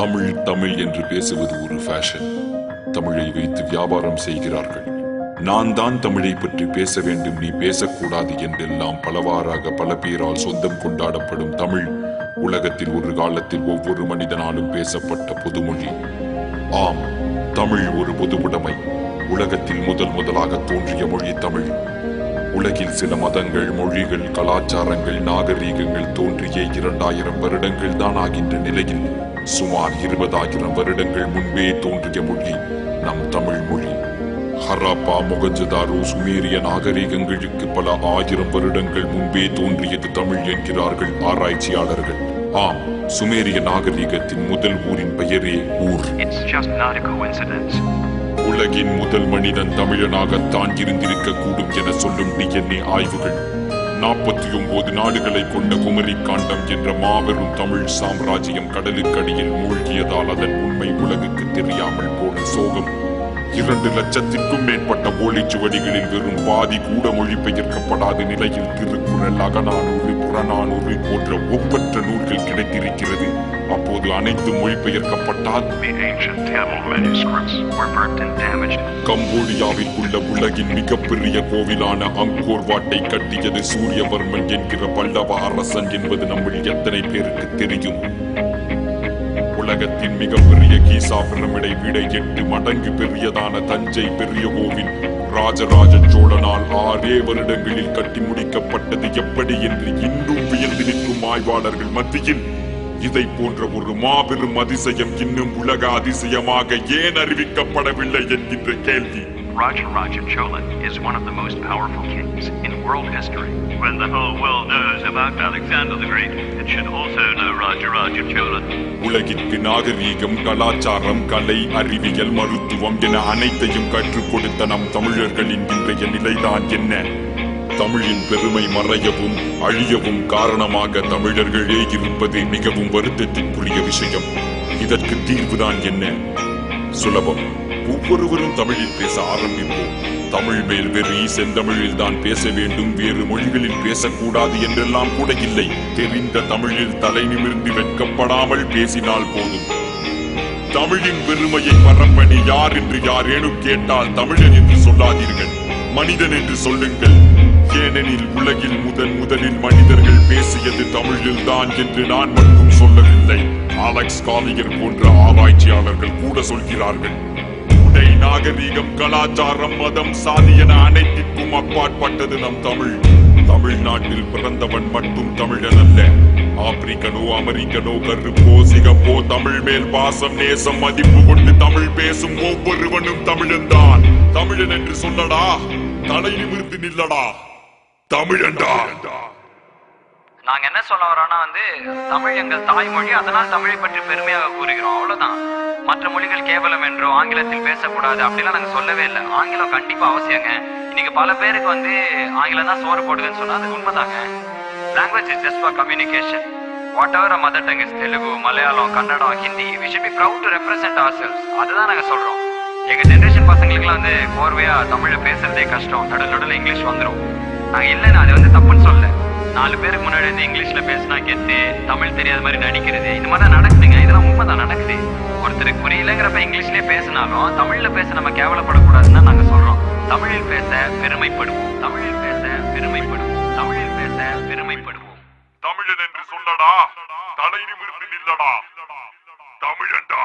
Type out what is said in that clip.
தமிழ் தமிழ் என்று பேசுவது ஒரு ஃபேஷன். தமிழை வைத்து வியாபாரம் செய்கிறார்கள். நான் தான் தமிழை பற்றி பேச வேண்டும், நீ பேசக்கூடாது என்றெல்லாம் பலவாறாக பல பேரால் சொந்தம் கொண்டாடப்படும் தமிழ் உலகத்தில் ஒரு காலத்தில் ஒவ்வொரு மனிதனாலும் பேசப்பட்ட பொதுமொழி. ஆம், தமிழ் ஒரு பொதுவுடைமை. உலகத்தில் முதலாக தோன்றிய மொழி தமிழ். உலகில் சில மதங்கள், மொழிகள், கலாச்சாரங்கள், நாகரீகங்கள் தோன்றிய 2000 வருடங்கள் தான் ஆகின்ற நிலையில் சுமார் 20,000 வருடங்கள் முன்பே தோன்றிய மொழி நம் தமிழ் மொழி. ஹராப்பா, மொகஞ்சதாரோ, சுமேரிய நாகரீகங்களுக்கு பல 1000 வருடங்கள் முன்பே தோன்றியது தமிழ் என்கிறார்கள் ஆராய்ச்சியாளர்கள். ஆம், சுமேரிய நாகரீகத்தின் முதல் ஊரின் பெயரே ஊர். உலகின் முதல் மனிதன் தமிழனாகத்தான் இருந்திருக்க கூடும் என சொல்லும் DNA ஆய்வுகள் 49 நாடுகளை கொண்ட குமரி காண்டம் என்ற மாபெரும் தமிழ் சாம்ராஜ்யம் கடலுக்கடியில் மூழ்கியதால் அதன் உண்மை உலகுக்கு தெரியாமல் போன சோகம். 2 லட்சத்திற்கும் மேற்பட்ட ஓலைச்சுவடிகளில் வெறும் பாதி கூட மொழிபெயர்க்கப்படாத நிலையில் திருக்குறள், அகநானூறு, புறநானூறு போன்ற ஒப்பற்ற நூல்கள் கிடைத்திருக்கிறது. அப்போது அனைத்து மொழிபெயர்க்கப்பட்டால் கம்போடியாவில் உள்ள உலகின் மிகப்பெரிய கோவிலான அங்கோர் வாட்டை கட்டியது சூரியவர்மன் என்கிற பல்லவ அரசன் என்பது நம்மில் எத்தனை பேருக்கு தெரியும்? உலகத்தின் மிகப்பெரிய கீசா பிரமிடை விட 8 மடங்கு பெரியதான தஞ்சை பெரிய கோவில் ராஜராஜ சோழனால் 6 வருடங்களில் கட்டி முடிக்கப்பட்டது எப்படி என்று இன்னும் வியந்து நிற்கும் ஆய்வாளர்கள் மத்தியில் இதை போன்ற ஒரு மாபெரும் அதிசயம் இன்னும் உலக அதிசயமாக ஏன் அறிவிக்கப்படவில்லை என்கின்ற கேள்வி. Rajaraja Chola is one of the most powerful kings in world history. When the whole world knows about Alexander the Great, it should also know Rajaraja Chola. உலகிற்கு நாகரீகம், கலாச்சாரம், கலை, அறிவியல், மருத்துவம் என அனைத்தையும் கற்றுக் கொடுத்த நம் தமிழர்களின் இன்றைய நிலைதான் என்ன? தமிழின் பெருமை மறையவும் அழியவும் காரணமாக தமிழர்களே இருப்பது மிகவும் வருத்தத்திற்குரிய விஷயம். இதற்கு தீர்வுதான் என்ன? சுலபம். ஒவ்வொருவரும் தமிழில் பேச ஆரம்பிப்போம். தமிழ் மேல் வெறி, செந்தமிழில் தான் பேச வேண்டும், வேறு மொழிகளில் பேசக்கூடாது என்றெல்லாம் கூட இல்லை. தெரிந்த தமிழில் தலை நிமிர்ந்து வெட்கப்படாமல் பேசினால் போதும். தமிழின் பெருமையை பரப்பணி யார் என்று யாரேனும் கேட்டால் தமிழன் என்று சொல்லாதீர்கள், மனிதன் என்று சொல்லுங்கள். ஏனெனில் உலகில் முதலில் மனிதர்கள் பேசியது தமிழில் தான் என்று நான் மட்டும் சொல்லவில்லை, அலெக்ஸ் காலியர் போன்ற ஆராய்ச்சியாளர்கள் கூட சொல்கிறார்கள். உடை, நாகரீகம், கலாச்சாரம், மதம், சாதி என அனைத்திற்கும் அப்பாற்பட்டது நம் தமிழ். தமிழ்நாட்டில் பிறந்தவன் மட்டும் தமிழன் அல்ல. ஆப்பிரிக்கனோ, அமெரிக்கனோ, கருப்போ, சிகப்போ, தமிழ் மேல் பாசம், நேசம், மதிப்பு கொண்டு தமிழ் பேசும் ஒவ்வொருவனும் தமிழன் தான். தமிழன் என்று சொல்லடா, தலை நிமிர்ந்து நில்லடா, தமிழன்டா. நாங்க என்ன சொல்ல வரோம்னா தமிழ் எங்கள் தாய்மொழி, அதனால் தமிழை பற்றி பெருமையாக கூறுகிறோம், அவ்வளவுதான். மற்ற மொழிகள் கேவலம் என்றோ ஆங்கிலத்தில் பேசக்கூடாது அப்படிலாம் நாங்க சொல்லவே இல்லை. ஆங்கிலம் கண்டிப்பா அவசியங்க. இன்னைக்கு பல பேருக்கு ஆங்கிலம் தான் சோறு போடுதுன்னு சொன்னா அது உண்மைதாங்க. Language is just for communication. Whatever our mother tongue is, Telugu, Malayalam, Kannada, Hindi, we should be proud to represent ourselves. அதுதான் நாங்க சொல்றோம். எங்க ஜெனரேஷன் பசங்களுக்குலாம் கோர்வையா தமிழ பேசுறதே கஷ்டம், நடுவில் இங்கிலீஷ் வந்துடும். நாங்க இல்லைன்னா அது தப்புன்னு சொல்ல. 4 பேருக்கு முன்னாடி இங்கிலீஷ்ல பேசினா கெத்து, தமிழ் தெரியாத மாதிரி நடிக்கிறது, இந்த மாதிரி தான் நடக்குதுங்க. இதெல்லாம் உண்மைதான் நடக்குது. ஒருத்தருக்கு புரியலங்கிறப்ப இங்கிலீஷ்லயே பேசினாலும் தமிழ்ல பேச நம்ம கேவலப்படக்கூடாதுன்னு நாங்க சொல்றோம். தமிழில் பேச பெருமைப்படுவோம், தமிழில் பேச பெருமைப்படுவோம், தமிழில் பேச பெருமைப்படுவோம். தமிழன் என்று சொல்லடா, தலை நிமிர்ந்து நில்லடா, தமிழன்டா.